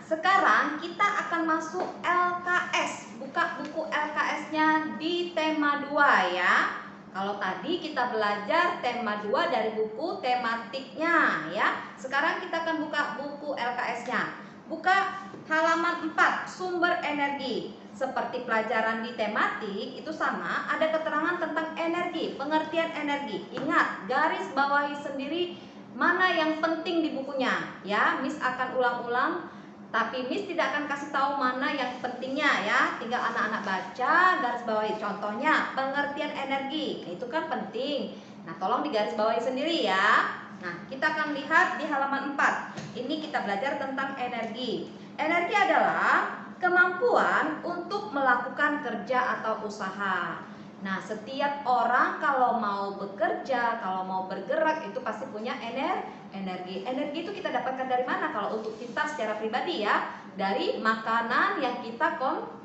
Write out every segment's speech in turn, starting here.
sekarang kita akan masuk LKS. Buka buku LKS-nya di tema 2 ya. Kalau tadi kita belajar tema 2 dari buku tematiknya ya. Sekarang kita akan buka buku LKS-nya. Buka halaman 4, sumber energi. Seperti pelajaran di tematik itu sama, ada keterangan tentang energi, pengertian energi. Ingat, garis bawahi sendiri mana yang penting di bukunya ya. Miss akan ulang-ulang, tapi Miss tidak akan kasih tahu mana yang pentingnya ya. Tinggal anak-anak baca, garis bawahi. Contohnya pengertian energi, itu kan penting. Nah, tolong digaris bawahi sendiri ya. Nah, kita akan lihat di halaman 4. Ini kita belajar tentang energi. Energi adalah kemampuan untuk melakukan kerja atau usaha. Nah, setiap orang kalau mau bekerja, kalau mau bergerak itu pasti punya energi. Energi itu kita dapatkan dari mana? Kalau untuk kita secara pribadi ya, dari makanan yang kita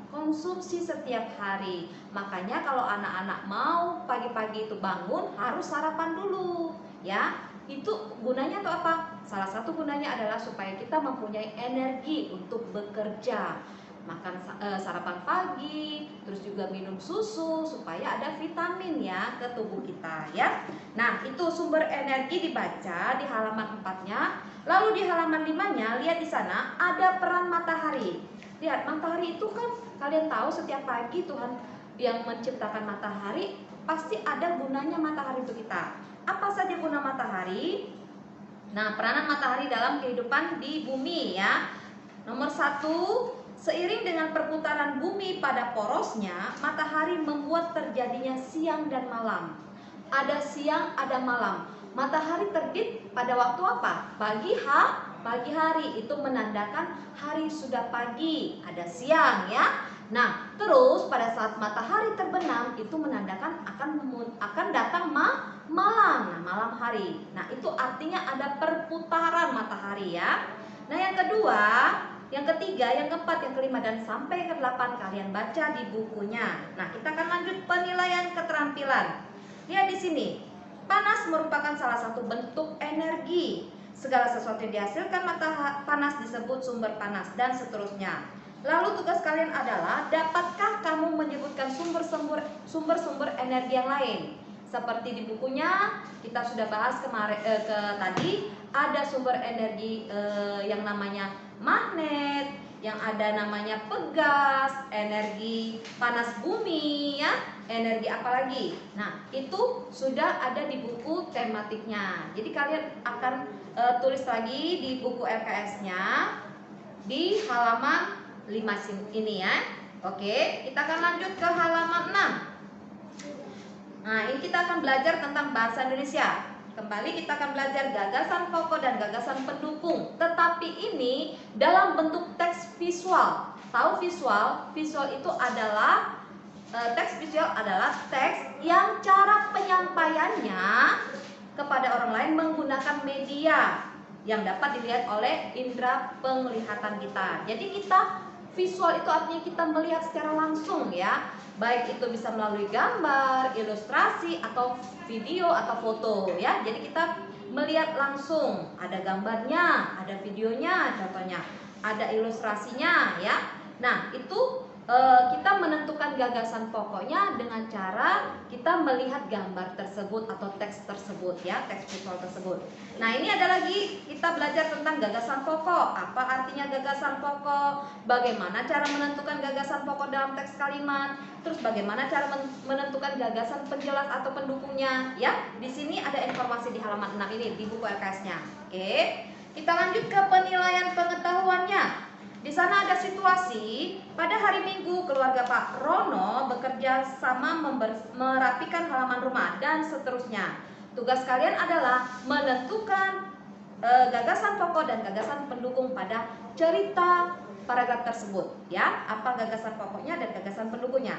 konsumsi setiap hari. Makanya kalau anak-anak mau pagi-pagi itu bangun harus sarapan dulu ya. Itu gunanya untuk apa? Salah satu gunanya adalah supaya kita mempunyai energi untuk bekerja. Makan sarapan pagi, terus juga minum susu supaya ada vitamin ya ke tubuh kita ya. Nah, itu sumber energi dibaca di halaman 4-nya. Lalu di halaman 5-nya, lihat di sana ada peran matahari. Lihat, matahari itu kan kalian tahu setiap pagi Tuhan yang menciptakan matahari, pasti ada gunanya matahari untuk kita. Apa saja guna matahari? Nah, peranan matahari dalam kehidupan di bumi ya. Nomor 1, seiring dengan perputaran bumi pada porosnya, matahari membuat terjadinya siang dan malam. Ada siang, ada malam. Matahari terbit pada waktu apa? Pagi hari, itu menandakan hari sudah pagi, ada siang ya. Nah, terus pada saat matahari terbenam itu menandakan akan datang malam. Nah, malam hari. Nah, itu artinya ada perputaran matahari ya. Nah, yang kedua, yang ketiga, yang keempat, yang kelima, dan sampai ke-8 kalian baca di bukunya. Nah, kita akan lanjut penilaian keterampilan. Lihat di sini. Panas merupakan salah satu bentuk energi. Segala sesuatu yang dihasilkan panas disebut sumber panas dan seterusnya. Lalu tugas kalian adalah, dapatkah kamu menyebutkan sumber-sumber energi yang lain? Seperti di bukunya kita sudah bahas tadi, ada sumber energi yang namanya magnet, yang ada namanya pegas, energi panas bumi ya, energi apa lagi. Nah, itu sudah ada di buku tematiknya. Jadi kalian akan tulis lagi di buku LKS-nya di halaman 5 ini ya. Oke, kita akan lanjut ke halaman 6. Nah, ini kita akan belajar tentang bahasa Indonesia. Kembali kita akan belajar gagasan pokok dan gagasan pendukung. Tetapi ini dalam bentuk teks visual. Tahu visual? Visual itu adalah teks visual adalah teks yang cara penyampaiannya kepada orang lain menggunakan media yang dapat dilihat oleh indera penglihatan kita. Jadi kita visual itu artinya kita melihat secara langsung ya. Baik itu bisa melalui gambar, ilustrasi, atau video atau foto ya. Jadi kita melihat langsung, ada gambarnya, ada videonya contohnya, ada ilustrasinya ya. Nah, itu kita menentukan gagasan pokoknya dengan cara kita melihat gambar tersebut atau teks tersebut ya, teks visual tersebut. Nah, ini ada lagi kita belajar tentang gagasan pokok. Apa artinya gagasan pokok? Bagaimana cara menentukan gagasan pokok dalam teks kalimat? Terus bagaimana cara menentukan gagasan penjelas atau pendukungnya? Ya, di sini ada informasi di halaman 6 ini di buku LKS-nya. Oke, kita lanjut ke penilaian pengetahuannya. Di sana ada situasi, pada hari Minggu keluarga Pak Rono bekerja sama merapikan halaman rumah dan seterusnya. Tugas kalian adalah menentukan gagasan pokok dan gagasan pendukung pada cerita paragraf tersebut ya. Apa gagasan pokoknya dan gagasan pendukungnya?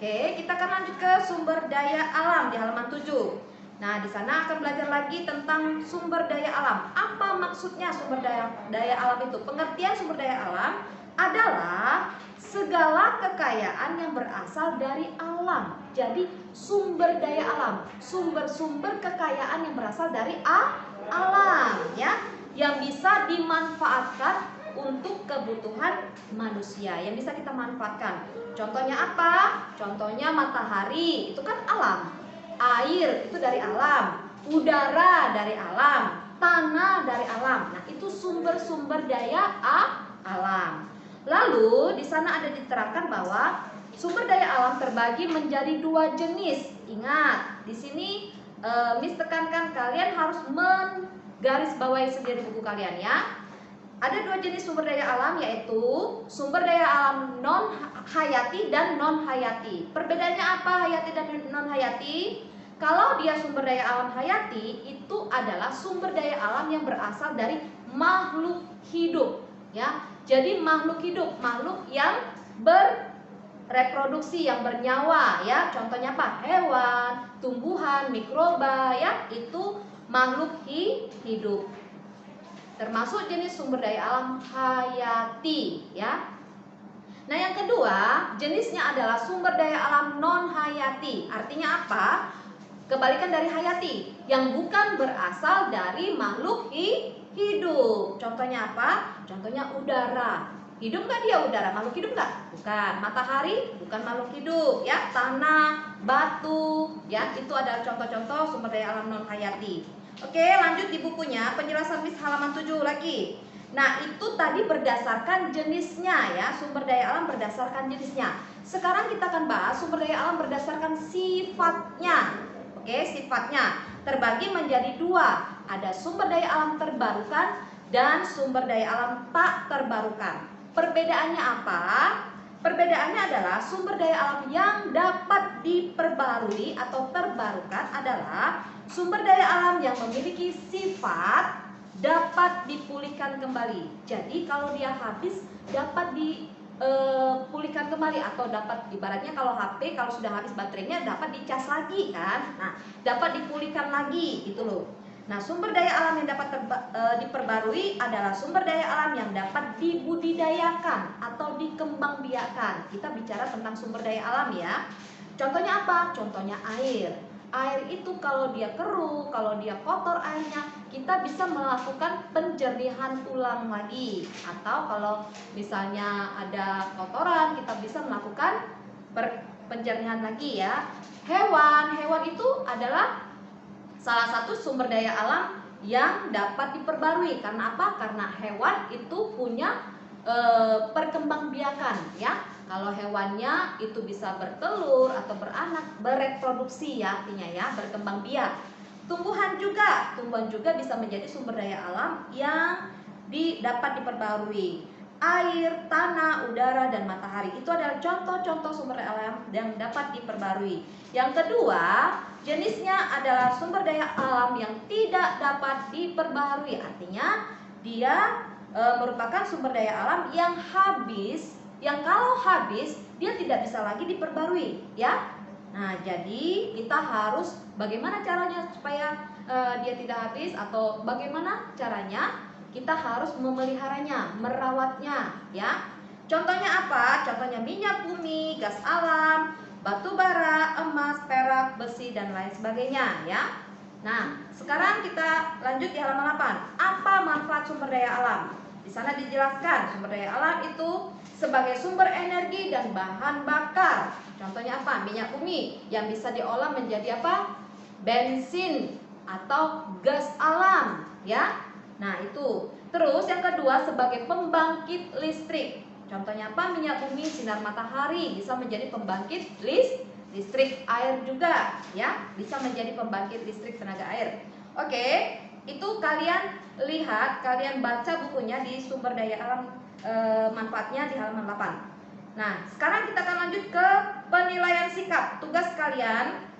Oke, kita akan lanjut ke sumber daya alam di halaman 7. Nah, di sana akan belajar lagi tentang sumber daya alam. Apa maksudnya sumber daya alam itu? Pengertian sumber daya alam adalah segala kekayaan yang berasal dari alam. Jadi sumber daya alam, sumber-sumber kekayaan yang berasal dari alam ya, yang bisa dimanfaatkan untuk kebutuhan manusia yang bisa kita manfaatkan. Contohnya apa? Contohnya matahari, itu kan alam. Air itu dari alam, udara dari alam, tanah dari alam. Nah, itu sumber-sumber daya alam. Lalu di sana ada diterangkan bahwa sumber daya alam terbagi menjadi 2 jenis. Ingat, di sini Miss tekankan kalian harus menggarisbawahi sendiri buku kalian ya. Ada 2 jenis sumber daya alam, yaitu sumber daya alam non hayati dan non hayati. Perbedaannya apa hayati dan non hayati? Kalau dia sumber daya alam hayati, itu adalah sumber daya alam yang berasal dari makhluk hidup ya. Jadi makhluk hidup, makhluk yang bereproduksi, yang bernyawa ya. Contohnya apa? Hewan, tumbuhan, mikroba ya, itu makhluk hidup. Termasuk jenis sumber daya alam hayati ya. Nah, yang kedua, jenisnya adalah sumber daya alam non hayati. Artinya apa? Kebalikan dari hayati, yang bukan berasal dari makhluk hidup. Contohnya apa? Contohnya udara. Hidup nggak dia udara? Makhluk hidup nggak? Bukan. Matahari bukan makhluk hidup ya. Tanah, batu ya, itu adalah contoh-contoh sumber daya alam non hayati. Oke, lanjut di bukunya, penjelasan Miss halaman 7 lagi. Nah, itu tadi berdasarkan jenisnya ya, sumber daya alam berdasarkan jenisnya. Sekarang kita akan bahas sumber daya alam berdasarkan sifatnya. Oke, sifatnya terbagi menjadi 2. Ada sumber daya alam terbarukan dan sumber daya alam tak terbarukan. Perbedaannya apa? Perbedaannya adalah sumber daya alam yang dapat diperbarui atau terbarukan adalah sumber daya alam yang memiliki sifat dapat dipulihkan kembali. Jadi kalau dia habis dapat dipulihkan kembali, atau dapat, ibaratnya kalau HP kalau sudah habis baterainya dapat dicas lagi kan. Nah, dapat dipulihkan lagi gitu loh. Nah, sumber daya alam yang dapat diperbarui adalah sumber daya alam yang dapat dibudidayakan atau dikembangbiakan. Kita bicara tentang sumber daya alam ya. Contohnya apa? Contohnya air. Air itu kalau dia keruh, kalau dia kotor airnya, kita bisa melakukan penjernihan ulang lagi. Atau kalau misalnya ada kotoran, kita bisa melakukan penjernihan lagi ya. Hewan itu adalah salah satu sumber daya alam yang dapat diperbarui. Karena apa? Karena hewan itu punya perkembangbiakan ya. Kalau hewannya itu bisa bertelur atau beranak, bereproduksi ya, artinya ya, berkembang biak. Tumbuhan juga bisa menjadi sumber daya alam yang dapat diperbarui. Air, tanah, udara, dan matahari itu adalah contoh-contoh sumber daya alam yang dapat diperbarui. Yang kedua, jenisnya adalah sumber daya alam yang tidak dapat diperbarui. Artinya dia merupakan sumber daya alam yang habis, yang kalau habis dia tidak bisa lagi diperbarui ya. Nah, jadi kita harus bagaimana caranya supaya dia tidak habis, atau bagaimana caranya kita harus memeliharanya, merawatnya ya. Contohnya apa? Contohnya minyak bumi, gas alam, batu bara, emas, perak, besi, dan lain sebagainya ya. Nah, sekarang kita lanjut di halaman 8. Apa manfaat sumber daya alam? Di sana dijelaskan sumber daya alam itu sebagai sumber energi dan bahan bakar. Contohnya apa? Minyak bumi yang bisa diolah menjadi apa? Bensin atau gas alam ya. Nah, itu. Terus yang kedua, sebagai pembangkit listrik. Contohnya apa? Minyak bumi, sinar matahari bisa menjadi pembangkit listrik. Air juga ya, bisa menjadi pembangkit listrik tenaga air. Oke, itu kalian lihat, kalian baca bukunya di sumber daya alam, manfaatnya di halaman 8. Nah, sekarang kita akan lanjut ke penilaian sikap. Tugas kalian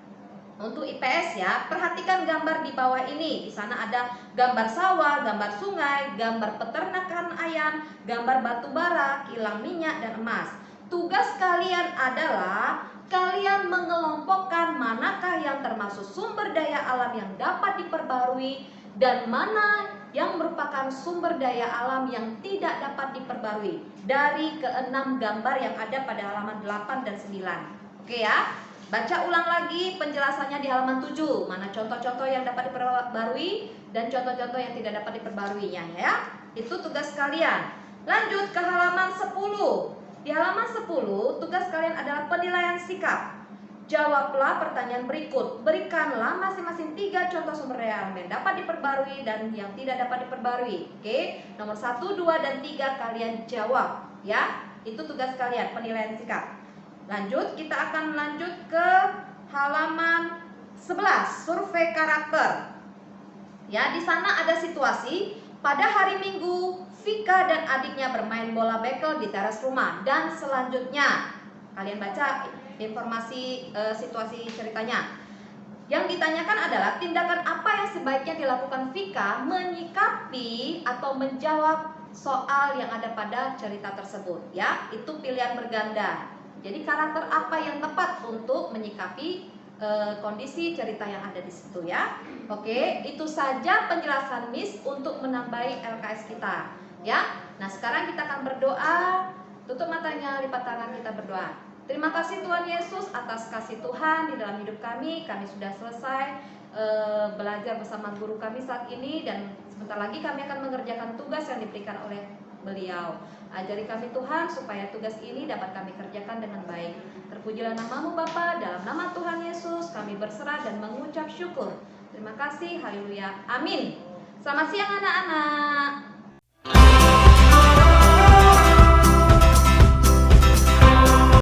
untuk IPS ya, perhatikan gambar di bawah ini. Di sana ada gambar sawah, gambar sungai, gambar peternakan ayam, gambar batu bara, kilang minyak, dan emas. Tugas kalian adalah kalian mengelompokkan manakah yang termasuk sumber daya alam yang dapat diperbarui dan mana yang merupakan sumber daya alam yang tidak dapat diperbarui dari keenam gambar yang ada pada halaman 8 dan 9. Oke ya. Baca ulang lagi penjelasannya di halaman 7. Mana contoh-contoh yang dapat diperbarui dan contoh-contoh yang tidak dapat diperbaruinya ya. Itu tugas kalian. Lanjut ke halaman 10. Di halaman 10, tugas kalian adalah penilaian sikap. Jawablah pertanyaan berikut. Berikanlah masing-masing 3 contoh sumber daya alam yang dapat diperbarui dan yang tidak dapat diperbarui. Oke, nomor 1, 2, dan 3 kalian jawab. Ya, itu tugas kalian, penilaian sikap. Lanjut, kita akan lanjut ke halaman 11, survei karakter. Ya, di sana ada situasi pada hari Minggu Vika dan adiknya bermain bola bekel di teras rumah, dan selanjutnya kalian baca informasi situasi ceritanya. Yang ditanyakan adalah tindakan apa yang sebaiknya dilakukan Vika menyikapi atau menjawab soal yang ada pada cerita tersebut. Ya, itu pilihan berganda. Jadi karakter apa yang tepat untuk menyikapi kondisi cerita yang ada di situ ya. Oke, itu saja penjelasan Miss untuk menambahi LKS kita ya. Nah, sekarang kita akan berdoa. Tutup matanya, lipat tangan, kita berdoa. Terima kasih Tuhan Yesus atas kasih Tuhan di dalam hidup kami. Kami sudah selesai belajar bersama guru kami saat ini, dan sebentar lagi kami akan mengerjakan tugas yang diberikan oleh beliau. Ajari kami Tuhan supaya tugas ini dapat kami kerjakan dengan baik. Terpujilah nama-Mu Bapa, dalam nama Tuhan Yesus kami berserah dan mengucap syukur. Terima kasih, haleluya, amin. Selamat siang anak-anak.